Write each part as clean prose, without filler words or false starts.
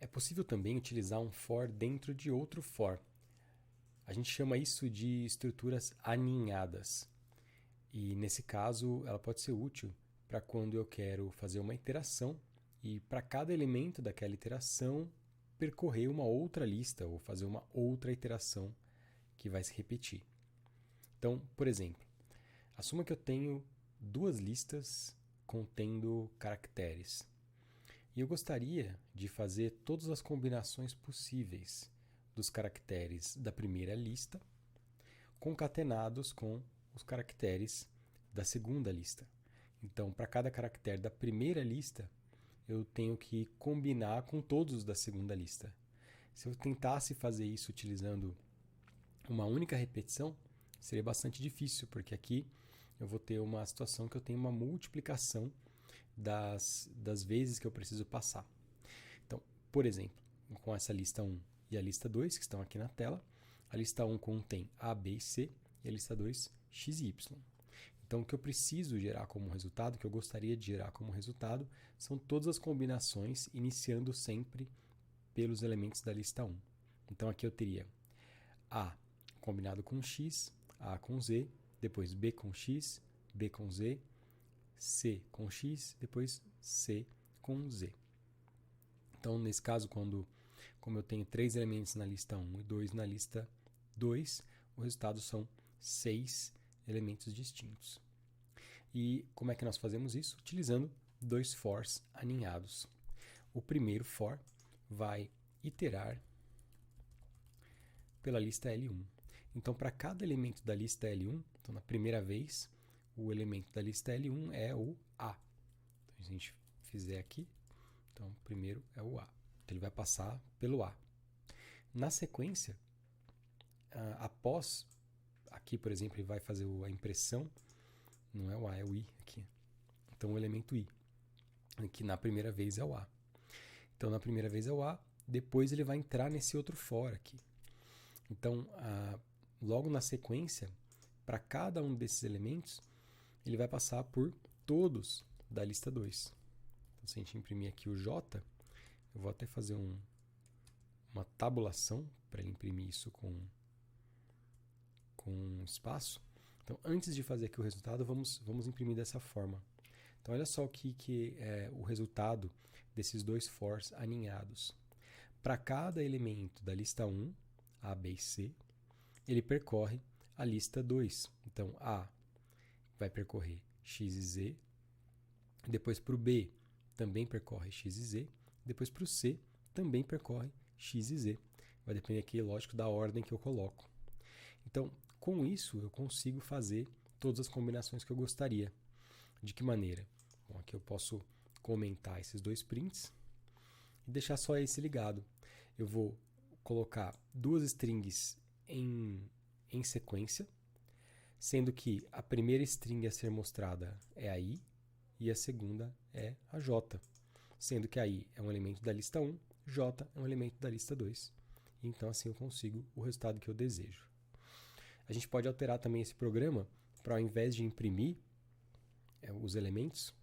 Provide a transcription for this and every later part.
possível também utilizar um for dentro de outro for. A gente chama isso de estruturas aninhadas. E nesse caso, ela pode ser útil para quando eu quero fazer uma iteração e para cada elemento daquela iteração percorrer uma outra lista ou fazer uma outra iteração que vai se repetir. Então, por exemplo, assuma que eu tenho duas listas contendo caracteres. E eu gostaria de fazer todas as combinações possíveis dos caracteres da primeira lista concatenados com os caracteres da segunda lista. Então, para cada caractere da primeira lista, eu tenho que combinar com todos os da segunda lista. Se eu tentasse fazer isso utilizando uma única repetição, seria bastante difícil, porque aqui eu vou ter uma situação que eu tenho uma multiplicação das vezes que eu preciso passar. Então, por exemplo, com essa lista 1 e a lista 2, que estão aqui na tela, a lista 1 contém A, B e C, e a lista 2, X e Y. Então, o que eu preciso gerar como resultado, o que eu gostaria de gerar como resultado, são todas as combinações, iniciando sempre pelos elementos da lista 1. Então, aqui eu teria A combinado com X, A com Z, depois B com X, B com Z, C com X, depois C com Z. Então, nesse caso, como eu tenho 3 elementos na lista 1 e 2 na lista 2, o resultado são 6 elementos distintos. E como é que nós fazemos isso? Utilizando dois fors aninhados. O primeiro for vai iterar pela lista L1. Então, para cada elemento da lista L1, então na primeira vez, o elemento da lista L1 é o A. Então, se a gente fizer aqui, então o primeiro é o A. Então, ele vai passar pelo A. Na sequência, após, aqui, por exemplo, ele vai fazer a impressão, não é o A, é o I aqui. Então, o elemento I, que na primeira vez é o A. Então, na primeira vez é o A, depois ele vai entrar nesse outro for aqui. Então, logo na sequência, para cada um desses elementos, ele vai passar por todos da lista 2. Então, se a gente imprimir aqui o J, eu vou até fazer uma tabulação para ele imprimir isso com espaço. Então, antes de fazer aqui o resultado, vamos imprimir dessa forma. Então, olha só o que é o resultado desses dois fors aninhados. Para cada elemento da lista 1, A, B e C, ele percorre a lista 2. Então, A vai percorrer X e Z. Depois, para o B, também percorre X e Z. Depois, para o C, também percorre X e Z. Vai depender aqui, lógico, da ordem que eu coloco. Então, com isso, eu consigo fazer todas as combinações que eu gostaria. De que maneira? Bom, aqui eu posso comentar esses dois prints e deixar só esse ligado. Eu vou colocar duas strings em sequência, sendo que a primeira string a ser mostrada é a I e a segunda é a J, sendo que a I é um elemento da lista 1, J é um elemento da lista 2. Então, assim eu consigo o resultado que eu desejo. A gente pode alterar também esse programa para, ao invés de imprimir os elementos,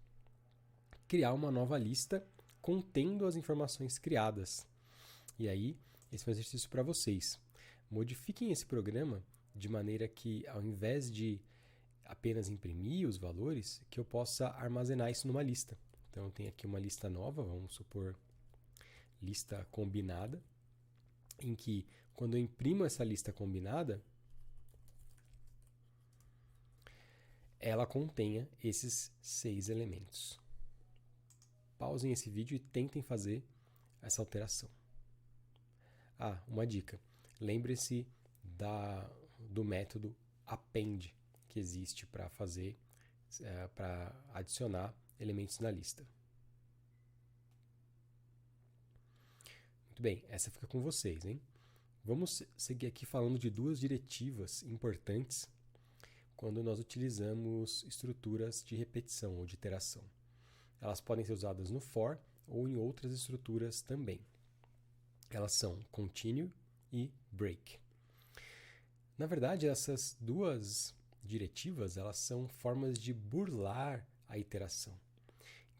criar uma nova lista contendo as informações criadas. E aí, esse é um exercício para vocês. Modifiquem esse programa de maneira que, ao invés de apenas imprimir os valores, que eu possa armazenar isso numa lista. Então, eu tenho aqui uma lista nova, vamos supor lista combinada, em que, quando eu imprimo essa lista combinada, ela contenha esses 6 elementos. Pausem esse vídeo e tentem fazer essa alteração. Uma dica. Lembre-se do método append que existe para adicionar elementos na lista. Muito bem, essa fica com vocês, hein? Vamos seguir aqui falando de duas diretivas importantes quando nós utilizamos estruturas de repetição ou de iteração. Elas podem ser usadas no for ou em outras estruturas também. Elas são continue e break. Na verdade, essas duas diretivas, elas são formas de burlar a iteração.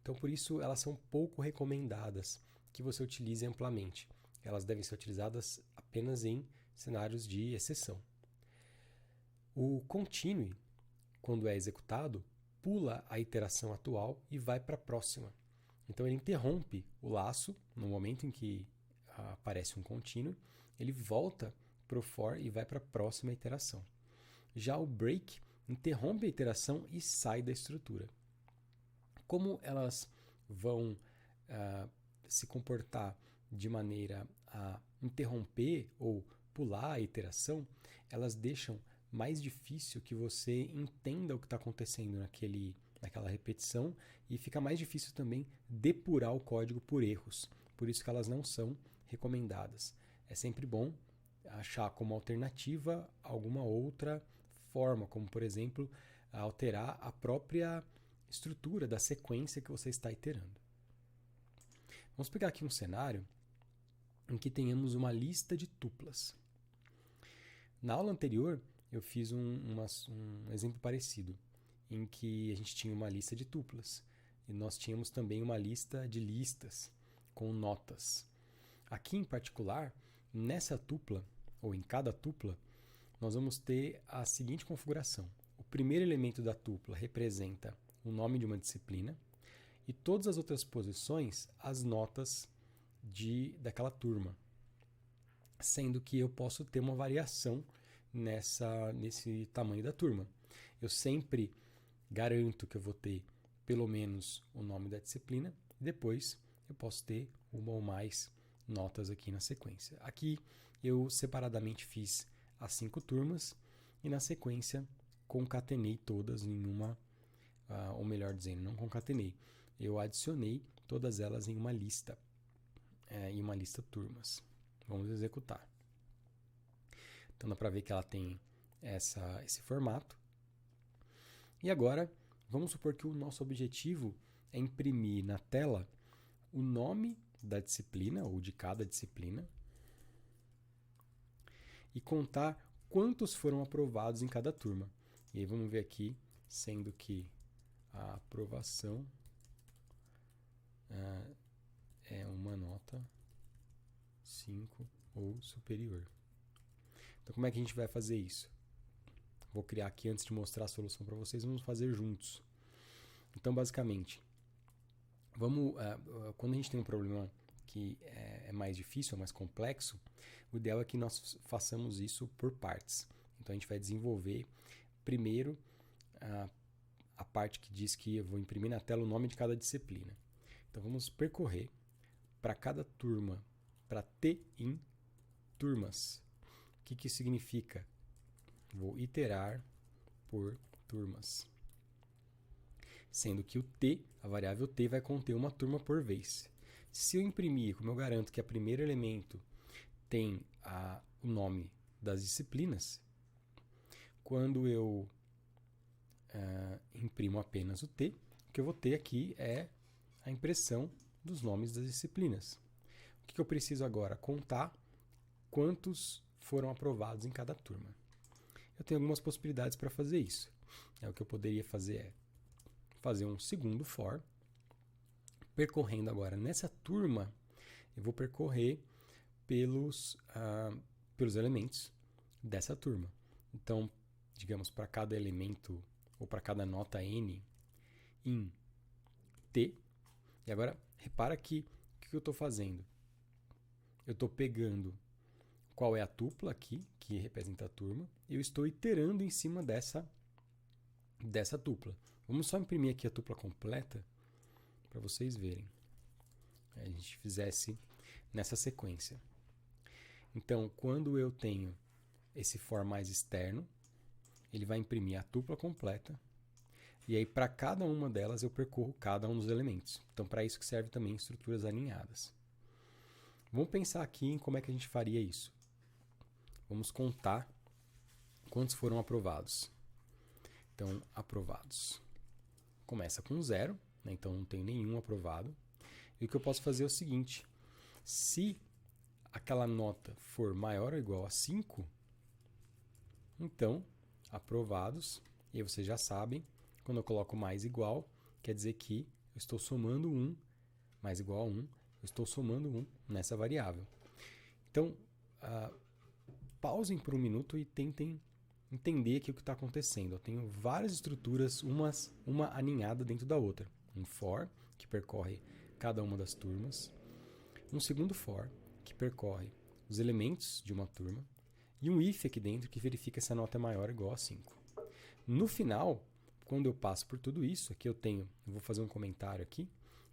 Então, por isso, elas são pouco recomendadas que você utilize amplamente. Elas devem ser utilizadas apenas em cenários de exceção. O continue, quando é executado, pula a iteração atual e vai para a próxima. Então ele interrompe o laço no momento em que aparece um continue, ele volta para o for e vai para a próxima iteração. Já o break interrompe a iteração e sai da estrutura. Como elas vão se comportar de maneira a interromper ou pular a iteração, elas deixam mais difícil que você entenda o que está acontecendo naquela repetição e fica mais difícil também depurar o código por erros. Por isso que elas não são recomendadas. É sempre bom achar como alternativa alguma outra forma, como por exemplo, alterar a própria estrutura da sequência que você está iterando. Vamos pegar aqui um cenário em que tenhamos uma lista de tuplas. Na aula anterior, eu fiz um exemplo parecido, em que a gente tinha uma lista de tuplas e nós tínhamos também uma lista de listas com notas. Aqui em particular, nessa tupla, ou em cada tupla, nós vamos ter a seguinte configuração. O primeiro elemento da tupla representa o nome de uma disciplina e todas as outras posições, as notas daquela turma. Sendo que eu posso ter uma variação nesse tamanho da turma. Eu sempre garanto que eu vou ter pelo menos o nome da disciplina e depois eu posso ter uma ou mais notas aqui na sequência. Aqui eu separadamente fiz as 5 turmas e na sequência concatenei todas em uma, ou melhor dizendo, não concatenei, eu adicionei todas elas em uma lista turmas. Vamos executar. Então dá para ver que ela tem esse formato. E agora, vamos supor que o nosso objetivo é imprimir na tela o nome da disciplina, ou de cada disciplina, e contar quantos foram aprovados em cada turma. E aí vamos ver aqui, sendo que a aprovação é uma nota 5 ou superior. Então, como é que a gente vai fazer isso? Vou criar aqui, antes de mostrar a solução para vocês, vamos fazer juntos. Então, basicamente, quando a gente tem um problema que é mais difícil, é mais complexo, o ideal é que nós façamos isso por partes. Então, a gente vai desenvolver primeiro a parte que diz que eu vou imprimir na tela o nome de cada disciplina. Então, vamos percorrer para cada turma, para T em turmas. O que isso significa? Vou iterar por turmas. Sendo que o T, a variável T, vai conter uma turma por vez. Se eu imprimir, como eu garanto que o primeiro elemento tem o nome das disciplinas, quando eu imprimo apenas o T, o que eu vou ter aqui é a impressão dos nomes das disciplinas. O que eu preciso agora? Contar quantos foram aprovados em cada turma. Eu tenho algumas possibilidades para fazer isso. O que eu poderia fazer é fazer um segundo for, percorrendo agora nessa turma, eu vou percorrer pelos elementos dessa turma. Então, digamos, para cada elemento ou para cada nota N em T, e agora repara que o que eu estou fazendo? Eu estou pegando qual é a tupla aqui, que representa a turma, e eu estou iterando em cima dessa tupla. Vamos só imprimir aqui a tupla completa para vocês verem. A gente fizesse nessa sequência. Então, quando eu tenho esse for mais externo, ele vai imprimir a tupla completa, e aí para cada uma delas eu percorro cada um dos elementos. Então, para isso que serve também estruturas alinhadas. Vamos pensar aqui em como é que a gente faria isso. Vamos contar quantos foram aprovados. Então, aprovados. Começa com 0, né? Então não tem nenhum aprovado. E o que eu posso fazer é o seguinte: se aquela nota for maior ou igual a 5, então, aprovados, e aí vocês já sabem, quando eu coloco mais igual, quer dizer que eu estou somando 1, mais igual a 1, eu estou somando 1 nessa variável. Então, pausem por um minuto e tentem entender aqui o que está acontecendo. Eu tenho várias estruturas, uma aninhada dentro da outra. Um for, que percorre cada uma das turmas. Um segundo for, que percorre os elementos de uma turma. E um if aqui dentro, que verifica se a nota é maior ou igual a 5. No final, quando eu passo por tudo isso, aqui eu vou fazer um comentário aqui.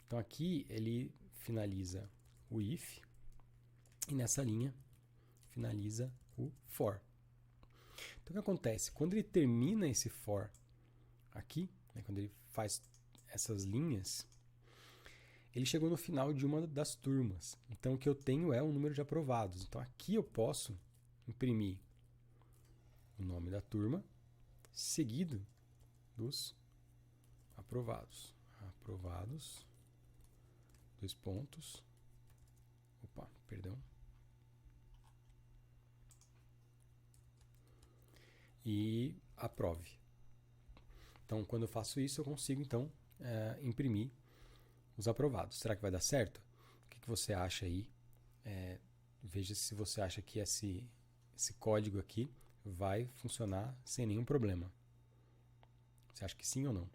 Então aqui ele finaliza o if e nessa linha finaliza o for. Então o que acontece? Quando ele termina esse for aqui, quando ele faz essas linhas, ele chegou no final de uma das turmas. Então o que eu tenho é um número de aprovados. Então aqui eu posso imprimir o nome da turma seguido dos aprovados. Aprovados, 2 pontos. Opa, perdão. E aprove. Então, quando eu faço isso, eu consigo, então, imprimir os aprovados. Será que vai dar certo? O que você acha aí? Veja se você acha que esse código aqui vai funcionar sem nenhum problema. Você acha que sim ou não?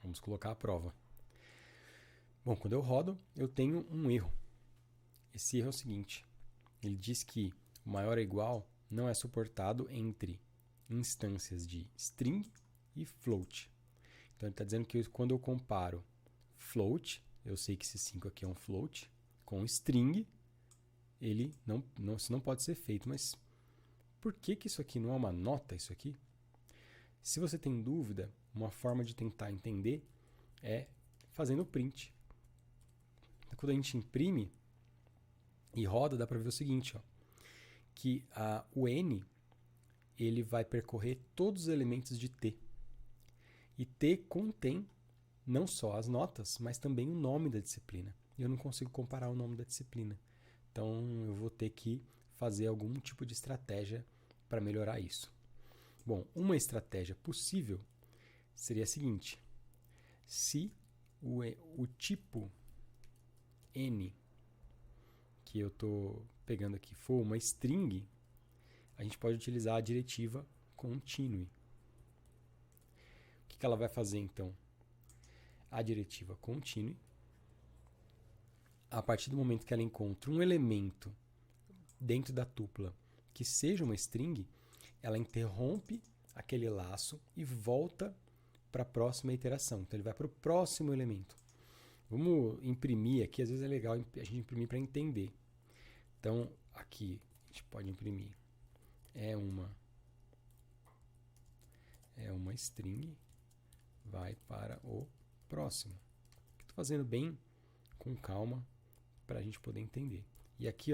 Vamos colocar a prova. Bom, quando eu rodo, eu tenho um erro. Esse erro é o seguinte. Ele diz que o maior ou igual não é suportado entre instâncias de string e float. Então ele está dizendo que quando eu comparo float, eu sei que esse 5 aqui é um float, com string, isso não pode ser feito. Mas por que isso aqui não é uma nota, isso aqui? Se você tem dúvida, uma forma de tentar entender é fazendo o print. Então, quando a gente imprime e roda, dá para ver o seguinte, que o N ele vai percorrer todos os elementos de T. E T contém não só as notas, mas também o nome da disciplina. E eu não consigo comparar o nome da disciplina. Então, eu vou ter que fazer algum tipo de estratégia para melhorar isso. Bom, uma estratégia possível seria a seguinte. Se o tipo N que eu estou pegando aqui for uma string, a gente pode utilizar a diretiva continue. O que ela vai fazer, então? A diretiva continue, a partir do momento que ela encontra um elemento dentro da tupla que seja uma string, ela interrompe aquele laço e volta para a próxima iteração. Então, ele vai para o próximo elemento. Vamos imprimir aqui, às vezes é legal a gente imprimir para entender. Então, aqui a gente pode imprimir. É uma string, vai para o próximo. Estou fazendo bem com calma para a gente poder entender. E aqui,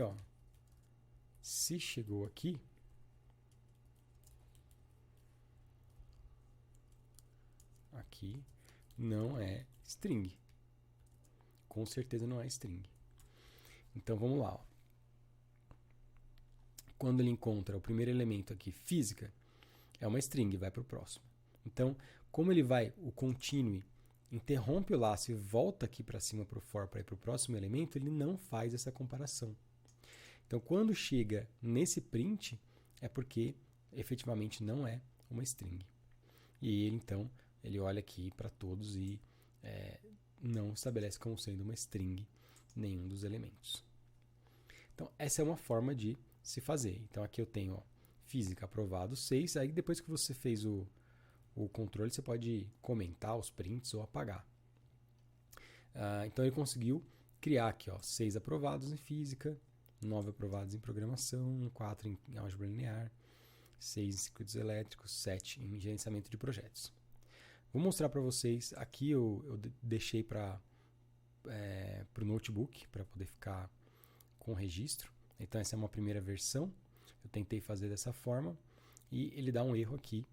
se chegou aqui, não é string. Com certeza não é string. Então vamos lá. Quando ele encontra o primeiro elemento aqui, física, é uma string, vai para o próximo. Então, como o continue interrompe o laço e volta aqui para cima para o for para ir para o próximo elemento, ele não faz essa comparação. Então, quando chega nesse print, é porque efetivamente não é uma string. E ele, então, ele olha aqui para todos e não estabelece como sendo uma string nenhum dos elementos. Então, essa é uma forma de se fazer. Então, aqui eu tenho física aprovado 6. Aí, depois que você fez o controle, você pode comentar os prints ou apagar. Então, ele conseguiu criar aqui 6 aprovados em física, 9 aprovados em programação, 4 em álgebra linear, 6 em circuitos elétricos, 7 em gerenciamento de projetos. Vou mostrar para vocês, aqui eu deixei para o notebook, para poder ficar com o registro. Então essa é uma primeira versão, eu tentei fazer dessa forma, e ele dá um erro aqui,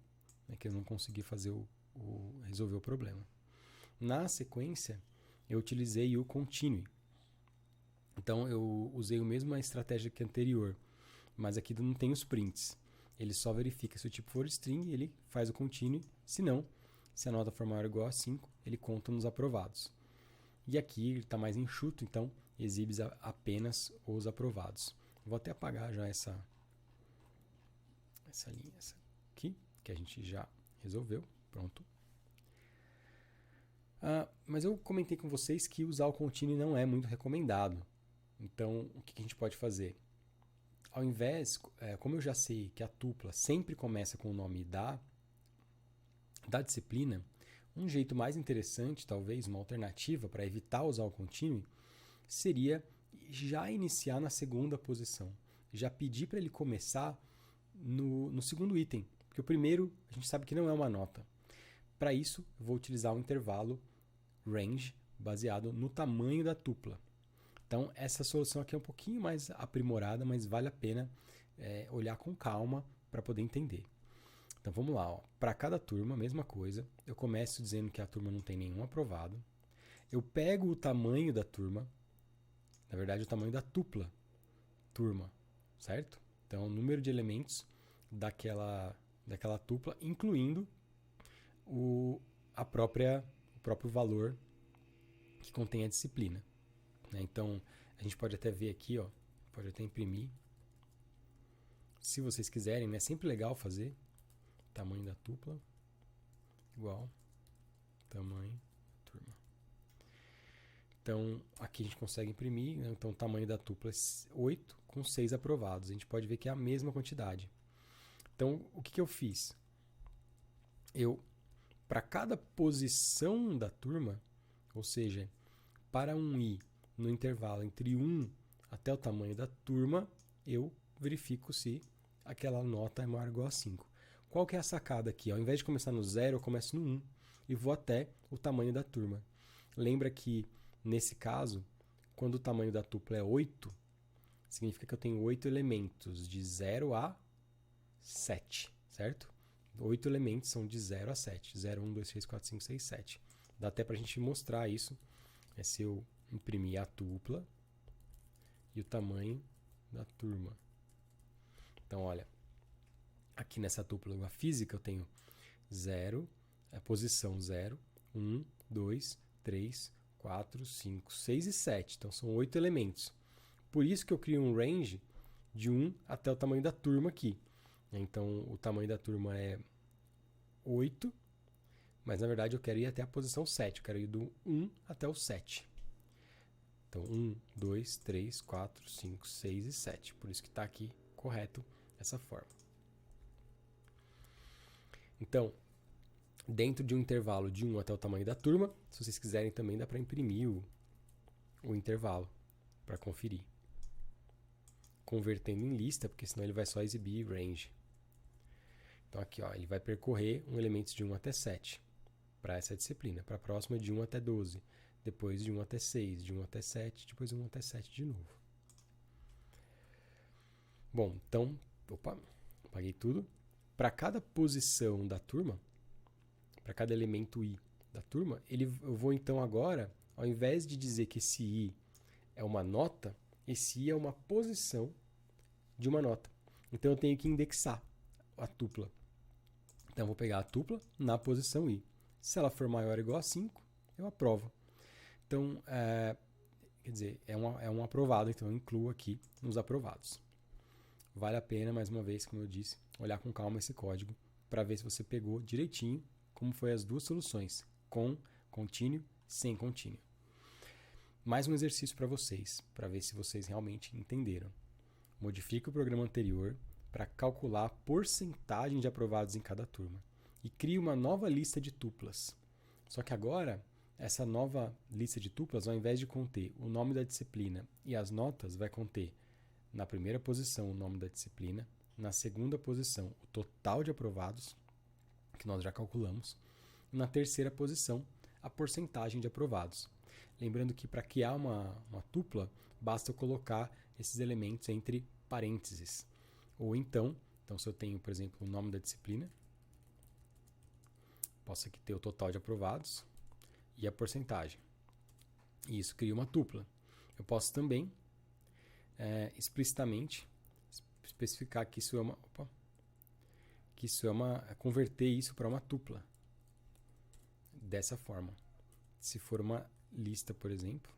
que eu não consegui resolver o problema. Na sequência, eu utilizei o continue. Então eu usei a mesma estratégia que a anterior, mas aqui não tem os prints. Ele só verifica se o tipo for string, ele faz o continue, se não, Se a nota for maior ou igual a 5, ele conta nos aprovados. E aqui ele está mais enxuto, então exibe apenas os aprovados. Vou até apagar já essa linha essa aqui, que a gente já resolveu. Pronto. Mas eu comentei com vocês que usar o continue não é muito recomendado. Então, o que a gente pode fazer? Ao invés, como eu já sei que a tupla sempre começa com o nome da disciplina, um jeito mais interessante, talvez, uma alternativa para evitar usar o continue, seria já iniciar na segunda posição. Já pedir para ele começar no segundo item, porque o primeiro a gente sabe que não é uma nota. Para isso, eu vou utilizar o intervalo range baseado no tamanho da tupla. Então, essa solução aqui é um pouquinho mais aprimorada, mas vale a pena olhar com calma para poder entender. Então, vamos lá. Para cada turma, mesma coisa. Eu começo dizendo que a turma não tem nenhum aprovado. Eu pego o tamanho da turma, na verdade, o tamanho da tupla turma, certo? Então, o número de elementos daquela tupla, incluindo o próprio valor que contém a disciplina. Então, a gente pode até ver aqui, pode até imprimir. Se vocês quiserem, é sempre legal fazer tamanho da tupla igual tamanho da turma. Então, aqui a gente consegue imprimir. Então, o tamanho da tupla é 8 com 6 aprovados. A gente pode ver que é a mesma quantidade. Então, o que eu fiz? Para cada posição da turma, ou seja, para um i no intervalo entre 1 até o tamanho da turma, eu verifico se aquela nota é maior ou igual a 5. Qual que é a sacada aqui? Ao invés de começar no 0, eu começo no 1 e vou até o tamanho da turma. Lembra que, nesse caso, quando o tamanho da tupla é 8, significa que eu tenho 8 elementos, de 0 a 7, certo? 8 elementos são de 0 a 7. 0, 1, 2, 3, 4, 5, 6, 7. Dá até para a gente mostrar isso. Se eu imprimir a tupla e o tamanho da turma. Então, olha, aqui nessa tupla física eu tenho 0, a posição 0, 1, 2, 3, 4, 5, 6 e 7. Então, são 8 elementos. Por isso que eu crio um range de 1 até o tamanho da turma aqui. Então, o tamanho da turma é 8, mas na verdade eu quero ir até a posição 7. Eu quero ir do 1 até o 7. Então, 1, 2, 3, 4, 5, 6 e 7. Por isso que está aqui correto essa forma. Então, dentro de um intervalo de 1 até o tamanho da turma, se vocês quiserem também dá para imprimir o intervalo para conferir. Convertendo em lista, porque senão ele vai só exibir range. Então aqui ele vai percorrer elementos de 1 até 7 para essa disciplina. Para a próxima de 1 até 12. Depois de 1 até 6, de 1 até 7, depois de 1 até 7 de novo. Bom, então, apaguei tudo. Para cada posição da turma, para cada elemento i da turma, eu vou então agora, ao invés de dizer que esse i é uma nota, esse i é uma posição de uma nota. Então eu tenho que indexar a tupla. Então eu vou pegar a tupla na posição i. Se ela for maior ou igual a 5, eu aprovo. Então, quer dizer, é um aprovado, então eu incluo aqui nos aprovados. Vale a pena, mais uma vez, como eu disse, olhar com calma esse código para ver se você pegou direitinho como foi as duas soluções, com contínuo, sem contínuo. Mais um exercício para vocês, para ver se vocês realmente entenderam. Modifique o programa anterior para calcular a porcentagem de aprovados em cada turma e crie uma nova lista de tuplas. Só que agora, essa nova lista de tuplas, ao invés de conter o nome da disciplina e as notas, vai conter na primeira posição o nome da disciplina, na segunda posição o total de aprovados, que nós já calculamos, e na terceira posição a porcentagem de aprovados. Lembrando que para criar uma tupla, basta eu colocar esses elementos entre parênteses. Ou então se eu tenho, por exemplo, o nome da disciplina, posso aqui ter o total de aprovados e a porcentagem. E isso cria uma tupla. Eu posso também explicitamente especificar que isso é converter isso para uma tupla. dessa forma. Se for uma lista, por exemplo,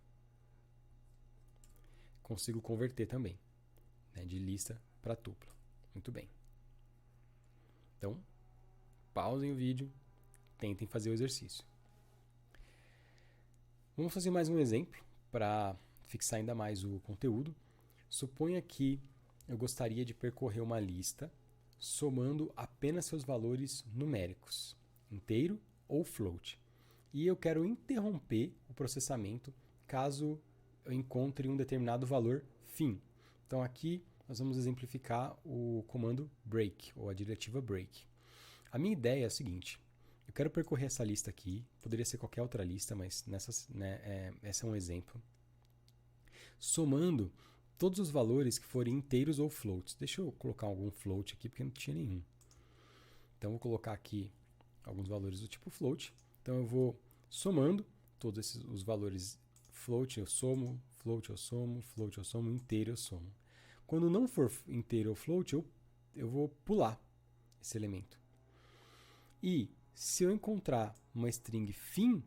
consigo converter também, né, de lista para tupla. Muito bem. Então, pausem o vídeo, tentem fazer o exercício. Vamos fazer mais um exemplo para fixar ainda mais o conteúdo. Suponha que eu gostaria de percorrer uma lista somando apenas seus valores numéricos, inteiro ou float. E eu quero interromper o processamento caso eu encontre um determinado valor fim. Então aqui nós vamos exemplificar o comando break, ou a diretiva break. A minha ideia é a seguinte: eu quero percorrer essa lista aqui, poderia ser qualquer outra lista, mas esse é um exemplo, somando todos os valores que forem inteiros ou floats. Deixa eu colocar algum float aqui, porque não tinha nenhum. Então, vou colocar aqui alguns valores do tipo float. Então, eu vou somando todos os valores float, eu somo, float, eu somo, float, eu somo, inteiro, eu somo. Quando não for inteiro ou float, eu vou pular esse elemento. E se eu encontrar uma string fim,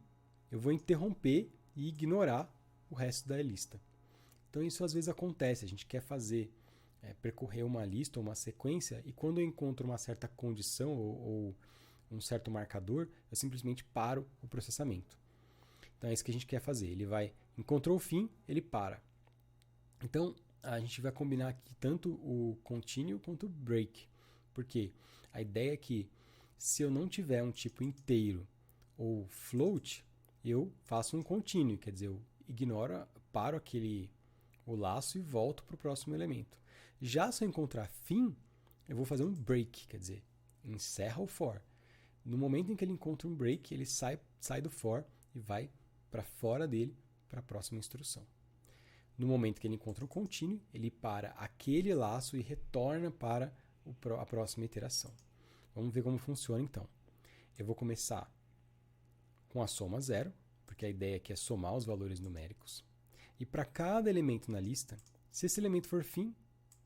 eu vou interromper e ignorar o resto da lista. Então isso às vezes acontece, a gente quer percorrer uma lista ou uma sequência, e quando eu encontro uma certa condição ou um certo marcador, eu simplesmente paro o processamento. Então é isso que a gente quer fazer. Ele encontrou o fim, ele para. Então a gente vai combinar aqui tanto o continue quanto o break. Porque a ideia é que se eu não tiver um tipo inteiro ou float, eu faço um continue, quer dizer, eu paro o laço e volto para o próximo elemento. Já se eu encontrar fim, eu vou fazer um break, quer dizer, encerra o for. No momento em que ele encontra um break, ele sai do for e vai para fora dele para a próxima instrução. No momento que ele encontra um continue, ele para aquele laço e retorna para a próxima iteração. Vamos ver como funciona então. Eu vou começar com a soma 0, porque a ideia aqui é somar os valores numéricos. E para cada elemento na lista, se esse elemento for fim,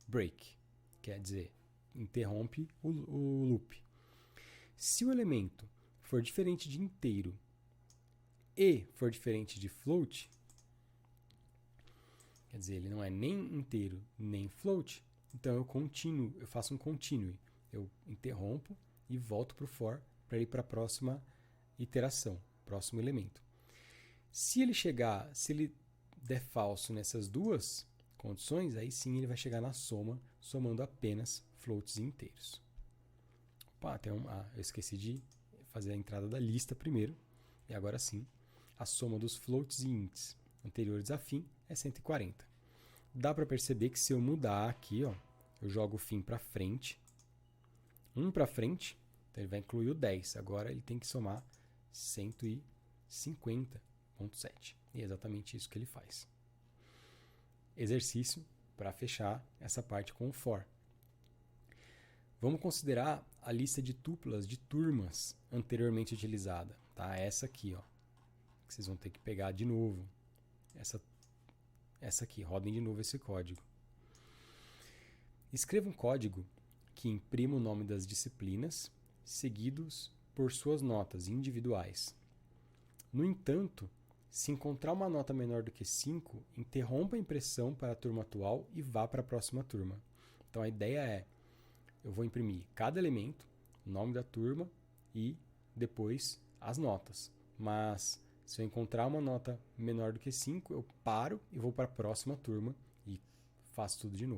break, quer dizer, interrompe o loop. Se o elemento for diferente de inteiro e for diferente de float, quer dizer, ele não é nem inteiro nem float, então eu faço um continue. Eu interrompo e volto para o for para ir para a próxima iteração, próximo elemento. Se ele der falso nessas duas condições, aí sim ele vai chegar na soma, somando apenas floats e inteiros. Opa, eu esqueci de fazer a entrada da lista primeiro, e agora sim, a soma dos floats e ints anteriores a fim é 140. Dá para perceber que se eu mudar aqui, ó, eu jogo o fim para frente, 1 para frente, então ele vai incluir o 10. Agora ele tem que somar 150.7. E é exatamente isso que ele faz. Exercício para fechar essa parte com o for. Vamos considerar a lista de tuplas de turmas anteriormente utilizada. Tá? Essa aqui, ó, que vocês vão ter que pegar de novo. Essa aqui, rodem de novo esse código. Escreva um código que imprima o nome das disciplinas, seguidos por suas notas individuais. No entanto, se encontrar uma nota menor do que 5, interrompa a impressão para a turma atual e vá para a próxima turma. Então a ideia é, eu vou imprimir cada elemento, o nome da turma e depois as notas. Mas se eu encontrar uma nota menor do que 5, eu paro e vou para a próxima turma e faço tudo de novo.